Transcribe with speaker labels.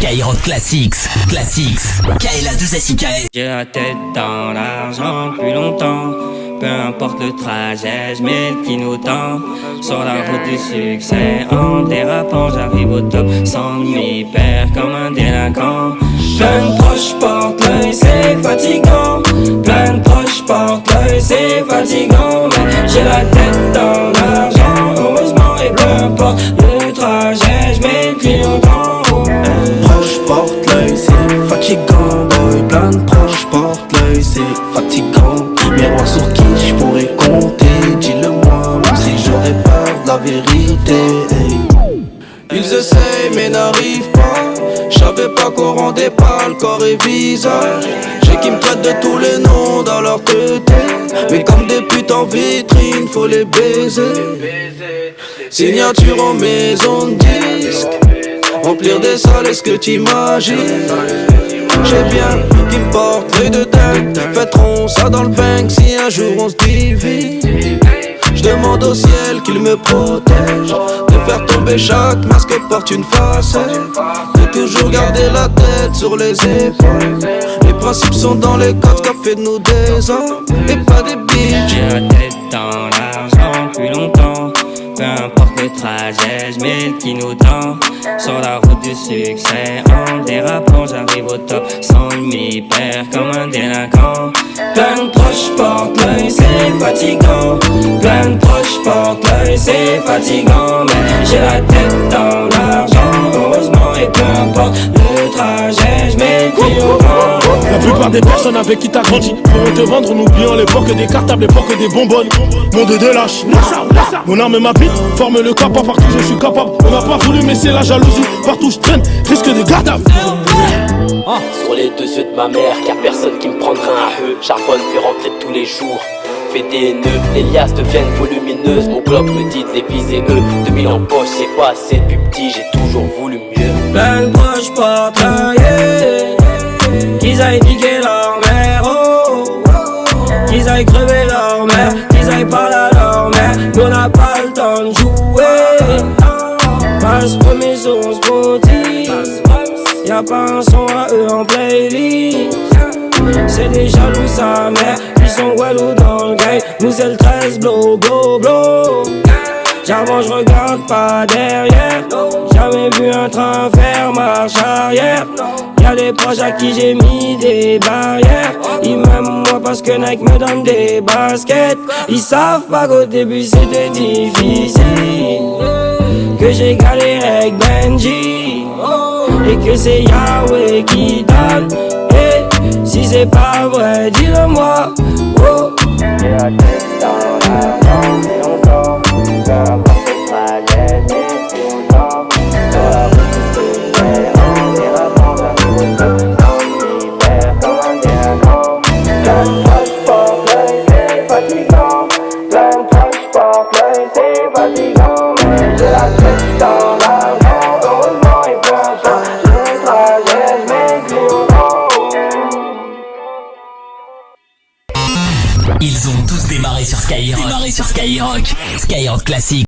Speaker 1: Skyrock Classics. Kaela 2SIKL.
Speaker 2: J'ai la tête dans l'argent depuis longtemps. Peu importe le trajet, j'mets le clignotant. Sur la route du succès, en dérapant, j'arrive au top sans m'y perdre comme un délinquant. Plein de proches portent l'œil, c'est fatigant. Plein de proches portent l'œil, c'est fatigant. Mais j'ai la tête dans l'argent, heureusement, et peu importe le trajet, j'mets le clignotant.
Speaker 3: Proche porte l'œil, c'est fatigant, boy. Plein de proches portent l'œil, c'est fatigant. Miroir sur qui je pourrais compter, dis-le-moi, même si j'aurais peur de la vérité. Hey. Ils essayent mais n'arrivent pas. J'savais pas qu'on rendait pas le corps et visage. J'ai qui me traitent de tous les noms dans leur tête. Mais comme des putes en vitrine, faut les baiser. Signature en maison de disque. Remplir des salles, est-ce que t'imagines? J'ai bien qui me porte l'œil de dingue. Fêterons ça dans le bank si un jour on se divise. Je demande au ciel qu'il me protège de faire tomber chaque masque porte une facette. De toujours garder la tête sur les épaules. Les principes sont dans les codes qu'a fait de nous des hommes et pas des bitches.
Speaker 2: J'ai la tête dans l'argent depuis longtemps. Peu importe le trajet, j'mets le clignotant. Sur la route du succès, en dérapant, j'arrive au top sans m'y perdre comme un délinquant. Plein de proches portent l'œil, c'est fatigant. Plein de proches portent l'œil, c'est fatigant. Mais j'ai la tête dans l'argent, heureusement, et peu importe le trajet, j'mets le clignotant.
Speaker 4: La plupart des personnes avec qui t'as grandi pourront te vendre en oubliant l'époque des cartables, l'époque des bonbonnes. Monde de lâche, mon arme et ma bite forment le cap, pas partout je suis capable. On n'a pas voulu mais c'est la jalousie, partout je traîne, risque de garde à vue.
Speaker 5: Sur les deux yeux de ma mère, y'a personne qui me prendra un heu. Charbonne fait rentrer tous les jours, fait des nœuds. Les liasses deviennent volumineuses, mon bloc me dit de les viser eux. 2000 en poche c'est pas assez, depuis petit j'ai toujours voulu mieux.
Speaker 2: Plein de proches portent l'œil, qu'ils aillent niquer leur mère, oh. Qu'ils aillent crever leur mère, qu'ils aillent parler à leur mère. Nous on n'a pas le temps de jouer. Passe premier son Spotify. Y'a pas un son à eux en playlist. C'est des jaloux sa mère, ils sont walou dans le game. Nous c'est le 13 blow, blow, blow. J'avance, je regarde pas derrière. Jamais vu un train faire marche arrière. Y'a des proches à qui j'ai mis des barrières. Ils m'aiment moi parce que Nike me donne des baskets. Ils savent pas qu'au début c'était difficile, que j'ai galéré avec Benji et que c'est Yahweh qui donne. Et si c'est pas vrai, dis-le-moi. Oh. J'ai la tête dans l'argent, c'est longtemps. Peu importe le trajet, j'ai tout le temps. Sur la route du succès, en dérapant, j'arrive au top sans m'y perdre comme un délinquant. Plein de proches portent l'œil, c'est fatigant. Plein de proches portent l'œil, c'est fatigant. Mais j'ai la tête dans l'argent, heureusement, et peu importe le trajet, j'mets le clignotant.
Speaker 1: Ils ont tous démarré sur Skyrock. Skyrock Classic.